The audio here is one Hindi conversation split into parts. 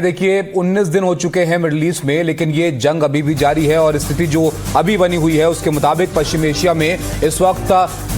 देखिए 19 दिन हो चुके हैं मिडिल ईस्ट में, लेकिन ये जंग अभी भी जारी है और स्थिति जो अभी बनी हुई है उसके मुताबिक पश्चिम एशिया में इस वक्त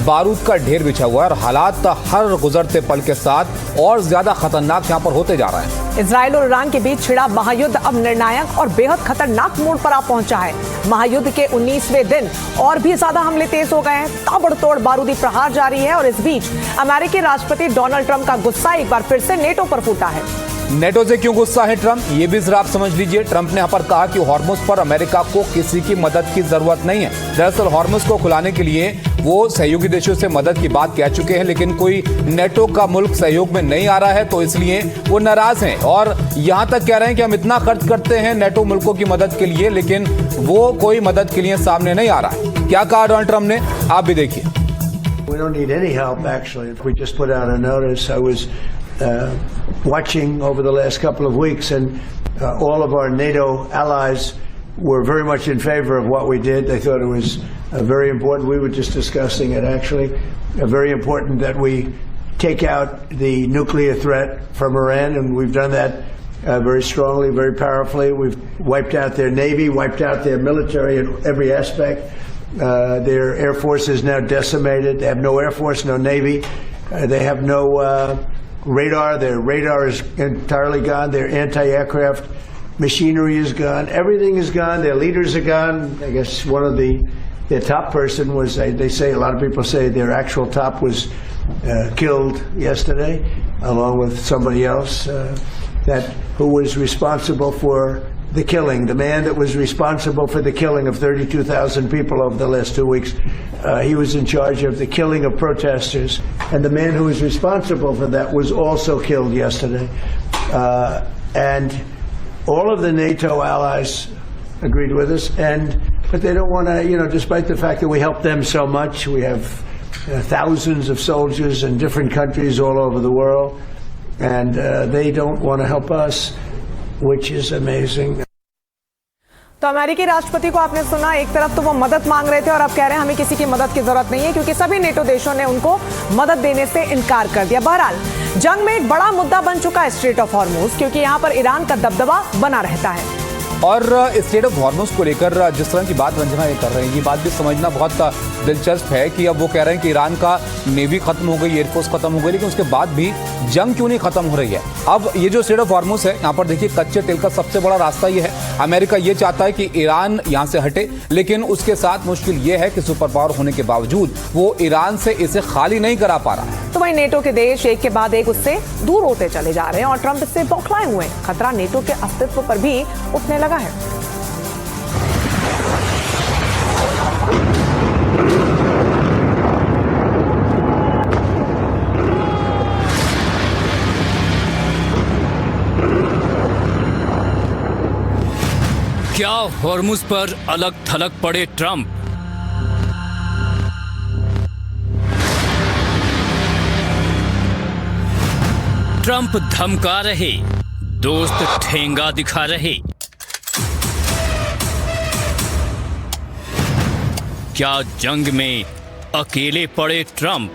बारूद का ढेर बिछा हुआ है और हालात हर गुजरते पल के साथ और ज्यादा खतरनाक यहां पर होते जा रहे हैं। इजराइल और ईरान के बीच छिड़ा महायुद्ध अब निर्णायक और बेहद खतरनाक मोड़ पर आ पहुंचा है। महायुद्ध के 19वें दिन और भी ज्यादा हमले तेज हो गए हैं। ताबड़तोड़ बारूदी प्रहार जारी है और इस बीच अमेरिकी राष्ट्रपति डोनाल्ड ट्रंप का गुस्सा एक बार फिर से नेटो पर फूटा है। नेटो से क्यों गुस्सा है ट्रंप, ये भी जरा आप समझ लीजिए। ट्रंप ने यहाँ पर कहा कि हॉर्मुज पर अमेरिका को किसी की मदद की जरूरत नहीं है। दरअसल हॉर्मुज को खुलाने के लिए वो सहयोगी देशों से मदद की बात कह चुके हैं, लेकिन कोई नेटो का मुल्क सहयोग में नहीं आ रहा है, तो इसलिए वो नाराज हैं और यहां तक कह रहे हैं कि हम इतना खर्च करते हैं नेटो मुल्कों की मदद के लिए, लेकिन वो कोई मदद के लिए सामने नहीं आ रहा है। क्या कहा डोनाल्ड ट्रंप ने, आप भी देखिए। We don't need any help, actually. We just put out a notice. I was watching over the last couple of weeks, and all of our NATO allies were very much in favor of what we did. They thought it was very important. We were just discussing it, actually. Very important that we take out the nuclear threat from Iran, and we've done that very strongly, very powerfully. We've wiped out their navy, wiped out their military in every aspect. Their air force is now decimated. They have no air force, no navy. They have no radar. Their radar is entirely gone. Their anti-aircraft machinery is gone. Everything is gone. Their leaders are gone. I guess one of their top person was, they say, a lot of people say their actual top was killed yesterday, along with somebody else who was responsible for the killing. The man that was responsible for the killing of 32,000 people over the last 2 weeks, he was in charge of the killing of protesters. And the man who was responsible for that was also killed yesterday. And all of the NATO allies agreed with us, but they don't want to, despite the fact that we help them so much, we have thousands of soldiers in different countries all over the world, and they don't want to help us, which is amazing. तो अमेरिकी राष्ट्रपति को आपने सुना, एक तरफ तो वो मदद मांग रहे थे और अब कह रहे हैं हमें किसी की मदद की जरूरत नहीं है, क्योंकि सभी नेटो देशों ने उनको मदद देने से इनकार कर दिया। बहरहाल जंग में एक बड़ा मुद्दा बन चुका है स्ट्रेट ऑफ हॉर्मुज, क्योंकि यहां पर ईरान का दबदबा बना रहता है। और स्टेट ऑफ हॉर्मुज को लेकर जिस तरह की बात रंजना ये कर रहे हैं, ये बात भी समझना बहुत दिलचस्प है कि अब वो कह रहे हैं कि ईरान का नेवी खत्म हो गई, एयरफोर्स खत्म हो गई, लेकिन उसके बाद भी जंग क्यों नहीं खत्म हो रही है। अब ये जो स्टेट ऑफ हॉर्मुज है, यहाँ पर देखिए कच्चे तेल का सबसे बड़ा रास्ता ये है। अमेरिका ये चाहता है कि ईरान यहाँ से हटे, लेकिन उसके साथ मुश्किल ये है कि सुपर पावर होने के बावजूद वो ईरान से इसे खाली नहीं करा पा रहा है। तो वही नेटो के देश एक के बाद एक उससे दूर होते चले जा रहे हैं और ट्रंप इससे बौखलाए हुए हैं। खतरा नेटो के अस्तित्व पर भी उठने लगा है। क्या हॉर्मुज पर अलग थलग पड़े ट्रंप? ट्रंप धमका रहे, दोस्त ठेंगा दिखा रहे। क्या जंग में अकेले पड़े ट्रंप?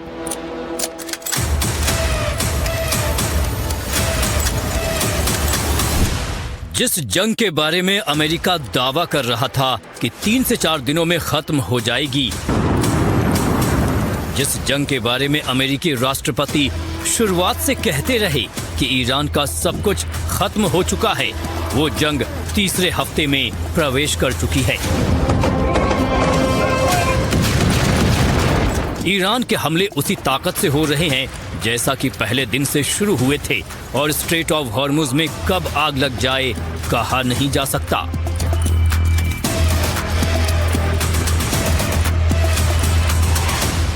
जिस जंग के बारे में अमेरिका दावा कर रहा था कि 3 से 4 दिनों में खत्म हो जाएगी, जिस जंग के बारे में अमेरिकी राष्ट्रपति शुरुआत से कहते रहे कि ईरान का सब कुछ खत्म हो चुका है, वो जंग तीसरे हफ्ते में प्रवेश कर चुकी है। ईरान के हमले उसी ताकत से हो रहे हैं जैसा कि पहले दिन से शुरू हुए थे, और स्ट्रेट ऑफ हॉर्मुज में कब आग लग जाए कहा नहीं जा सकता।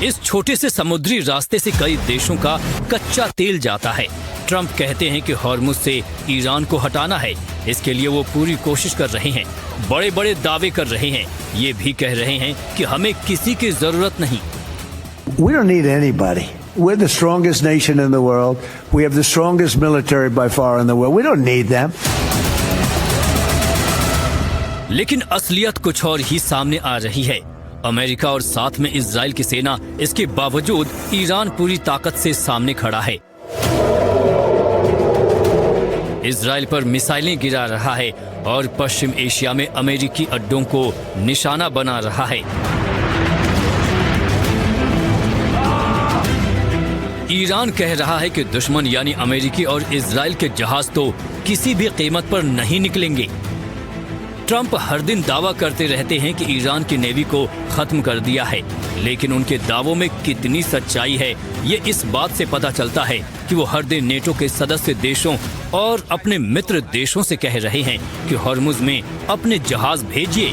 इस छोटे से समुद्री रास्ते से कई देशों का कच्चा तेल जाता है। ट्रंप कहते हैं कि हॉर्मुज से ईरान को हटाना है, इसके लिए वो पूरी कोशिश कर रहे हैं, बड़े बड़े दावे कर रहे हैं, ये भी कह रहे हैं कि हमें किसी की जरूरत नहीं। We don't need anybody. We're the strongest nation in the world. We have the strongest military by far in the world. We don't need them. लेकिन असलियत कुछ और ही सामने आ रही है। अमेरिका और साथ में इजराइल की सेना, इसके बावजूद ईरान पूरी ताकत से सामने खड़ा है। इजराइल पर मिसाइलें गिरा रहा है और पश्चिम एशिया में अमेरिकी अड्डों को निशाना बना रहा है। ईरान कह रहा है कि दुश्मन यानी अमेरिकी और इजराइल के जहाज तो किसी भी कीमत पर नहीं निकलेंगे। ट्रंप हर दिन दावा करते रहते हैं कि ईरान की नेवी को खत्म कर दिया है, लेकिन उनके दावों में कितनी सच्चाई है ये इस बात से पता चलता है कि वो हर दिन नेटो के सदस्य देशों और अपने मित्र देशों से कह रहे हैं कि हॉर्मुज में अपने जहाज भेजिए।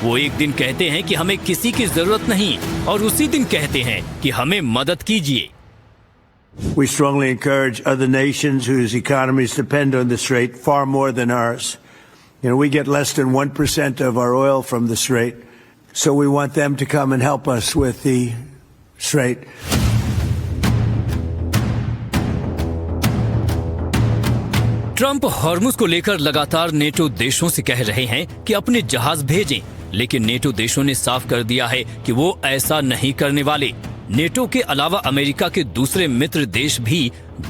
वो एक दिन कहते हैं कि हमें किसी की जरूरत नहीं और उसी दिन कहते हैं कि हमें मदद कीजिए। We strongly encourage other nations whose economies depend on the Strait far more than ours. You know, we get less than 1% of our oil from the Strait, so we want them to come and help us with the Strait. Trump Hormuz को लेकर लगातार नेटो देशों से कह रहे हैं कि अपने जहाज भेजें, लेकिन नेटो देशों ने साफ कर दिया है कि वो ऐसा नहीं करने वाले। नेटो के अलावा अमेरिका के दूसरे मित्र देश भी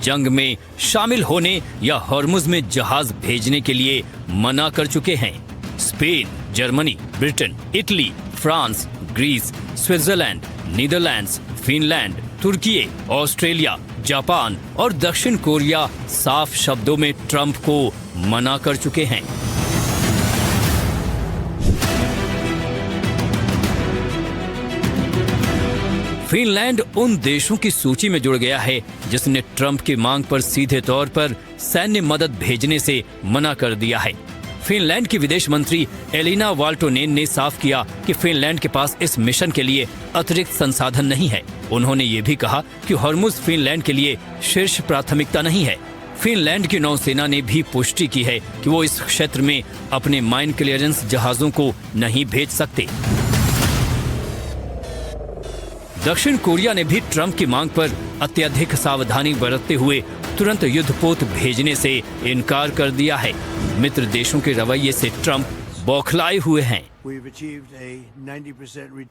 जंग में शामिल होने या हॉर्मुज में जहाज भेजने के लिए मना कर चुके हैं। Spain, Germany, Britain, Italy, France, Greece, Switzerland, Netherlands, Finland, Turkey, Australia, Japan और दक्षिण कोरिया साफ शब्दों में ट्रंप को मना कर चुके हैं। फिनलैंड उन देशों की सूची में जुड़ गया है जिसने ट्रंप की मांग पर सीधे तौर पर सैन्य मदद भेजने से मना कर दिया है। फिनलैंड की विदेश मंत्री एलिना वाल्टोनेन ने साफ किया कि फिनलैंड के पास इस मिशन के लिए अतिरिक्त संसाधन नहीं है। उन्होंने ये भी कहा कि हॉर्मुज फिनलैंड के लिए शीर्ष प्राथमिकता नहीं है। फिनलैंड की नौसेना ने भी पुष्टि की है कि वो इस क्षेत्र में अपने माइन क्लियरेंस जहाजों को नहीं भेज सकते। दक्षिण कोरिया ने भी ट्रंप की मांग पर अत्यधिक सावधानी बरतते हुए तुरंत युद्धपोत भेजने से इनकार कर दिया है। मित्र देशों के रवैये से ट्रंप बौखलाए हुए हैं।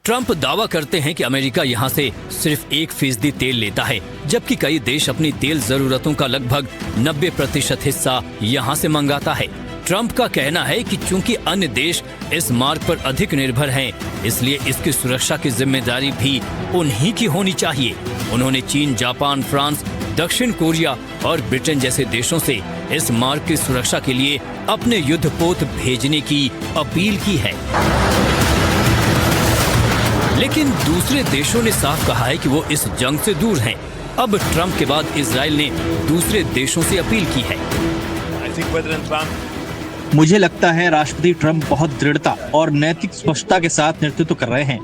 ट्रंप दावा करते हैं कि अमेरिका यहां से सिर्फ 1% तेल लेता है, जबकि कई देश अपनी तेल जरूरतों का लगभग 90% हिस्सा यहां से मंगाता है। ट्रंप का कहना है कि चूंकि अन्य देश इस मार्ग पर अधिक निर्भर हैं, इसलिए इसकी सुरक्षा की जिम्मेदारी भी उन्हीं की होनी चाहिए। उन्होंने चीन, जापान, फ्रांस, दक्षिण कोरिया और ब्रिटेन जैसे देशों से इस मार्ग की सुरक्षा के लिए अपने युद्धपोत भेजने की अपील की है। लेकिन दूसरे देशों ने साफ कहा है कि वो इस जंग से दूर हैं। अब ट्रंप के बाद इजराइल ने दूसरे देशों से अपील की है। मुझे लगता है राष्ट्रपति ट्रंप बहुत दृढ़ता और नैतिक स्पष्टता के साथ नेतृत्व कर रहे हैं।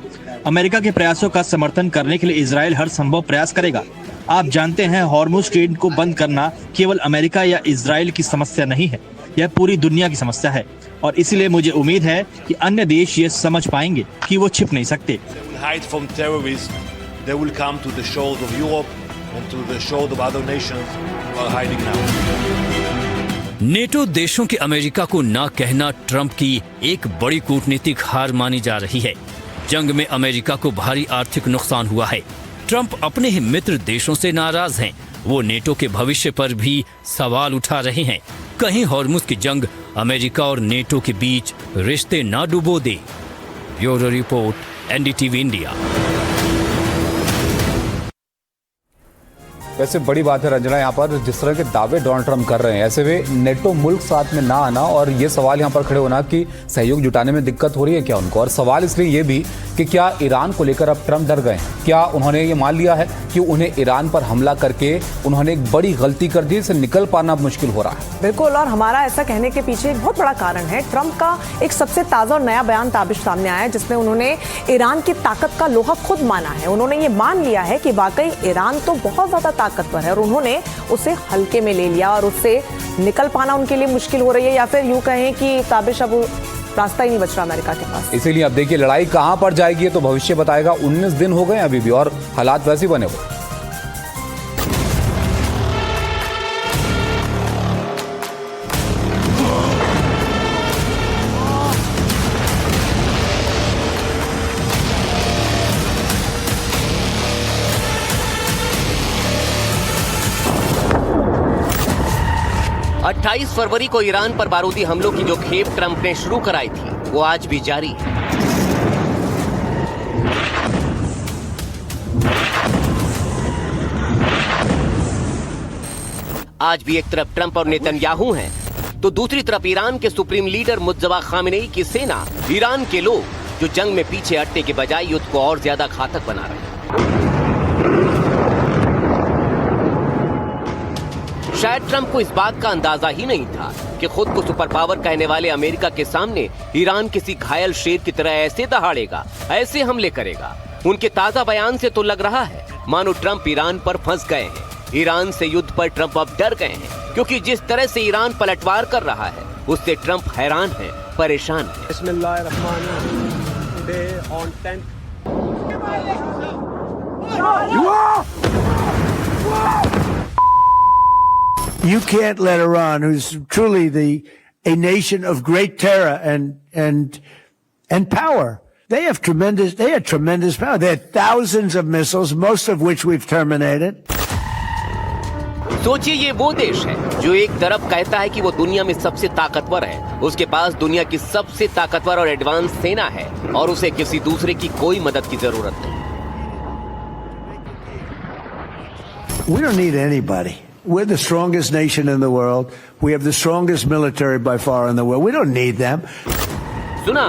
अमेरिका के प्रयासों का समर्थन करने के लिए इजराइल हर संभव प्रयास करेगा। आप जानते हैं, हॉर्मुज स्ट्रेट को बंद करना केवल अमेरिका या इजराइल की समस्या नहीं है, यह पूरी दुनिया की समस्या है और इसीलिए मुझे उम्मीद है कि अन्य देश ये समझ पाएंगे कि वो छिप नहीं सकते। नेटो देशों के अमेरिका को ना कहना ट्रंप की एक बड़ी कूटनीतिक हार मानी जा रही है। जंग में अमेरिका को भारी आर्थिक नुकसान हुआ है। ट्रंप अपने ही मित्र देशों से नाराज हैं। वो नेटो के भविष्य पर भी सवाल उठा रहे हैं। कहीं हॉर्मुज की जंग अमेरिका और नेटो के बीच रिश्ते ना डुबो दे। Bureau report, NDTV India. वैसे बड़ी बात है रंजना, यहाँ पर जिस तरह के दावे डोनाल्ड ट्रंप कर रहे हैं, ऐसे वे नेटो मुल्क साथ में ना आना और ये सवाल यहाँ पर खड़े होना कि सहयोग जुटाने में दिक्कत हो रही है क्या उनको। और सवाल इसलिए ये भी कि क्या ईरान को लेकर अब ट्रंप डर गए? क्या उन्होंने ये मान लिया है कि उन्हें ईरान पर हमला करके उन्होंने एक बड़ी गलती कर दी, इससे निकल पाना मुश्किल हो रहा है? बिल्कुल, और हमारा ऐसा कहने के पीछे एक बहुत बड़ा कारण है। ट्रंप का एक सबसे ताजा और नया बयान ताबिश सामने आया है, जिसमें उन्होंने ईरान की ताकत का लोहा खुद माना है। उन्होंने ये मान लिया है कि वाकई ईरान तो बहुत ज्यादा ताकतवर है और उन्होंने उसे हल्के में ले लिया और उससे निकल पाना उनके लिए मुश्किल हो रही है, या फिर यूं कहें कि ताबिश अब रास्ता ही नहीं बच रहा अमेरिका के पास। इसीलिए अब देखिए लड़ाई कहां पर जाएगी तो भविष्य बताएगा। 19 दिन हो गए अभी भी और हालात वैसे बने हुए। 28 फरवरी को ईरान पर बारूदी हमलों की जो खेप ट्रंप ने शुरू कराई थी, वो आज भी जारी है। आज भी एक तरफ ट्रंप और नेतन्याहू हैं, तो दूसरी तरफ ईरान के सुप्रीम लीडर मुज्तबा खामेनेई की सेना, ईरान के लोग जो जंग में पीछे हटने के बजाय युद्ध को और ज्यादा घातक बना रहे हैं। शायद ट्रंप को इस बात का अंदाजा ही नहीं था कि खुद को सुपर पावर कहने वाले अमेरिका के सामने ईरान किसी घायल शेर की तरह ऐसे दहाड़ेगा, ऐसे हमले करेगा। उनके ताजा बयान से तो लग रहा है मानो ट्रंप ईरान पर फंस गए हैं। ईरान से युद्ध पर ट्रंप अब डर गए हैं, क्योंकि जिस तरह से ईरान पलटवार कर रहा है उससे ट्रंप हैरान है, परेशान है। You can't let Iran, who's truly a nation of great terror and power. They had tremendous power. They had thousands of missiles, most of which we've terminated. सोचिए, ये वो देश है जो एक तरफ कहता है कि वो दुनिया में सबसे ताकतवर है, उसके पास दुनिया की सबसे ताकतवर और एडवांस सेना है और उसे किसी दूसरे की कोई मदद की जरूरत नहीं। We don't need anybody. We're the strongest nation in the world. We have the strongest military by far in the world. We don't need them. सुना,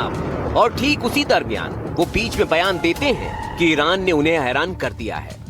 और ठीक उसी दरमियान वो बीच में बयान देते हैं कि ईरान ने उन्हें हैरान कर दिया है।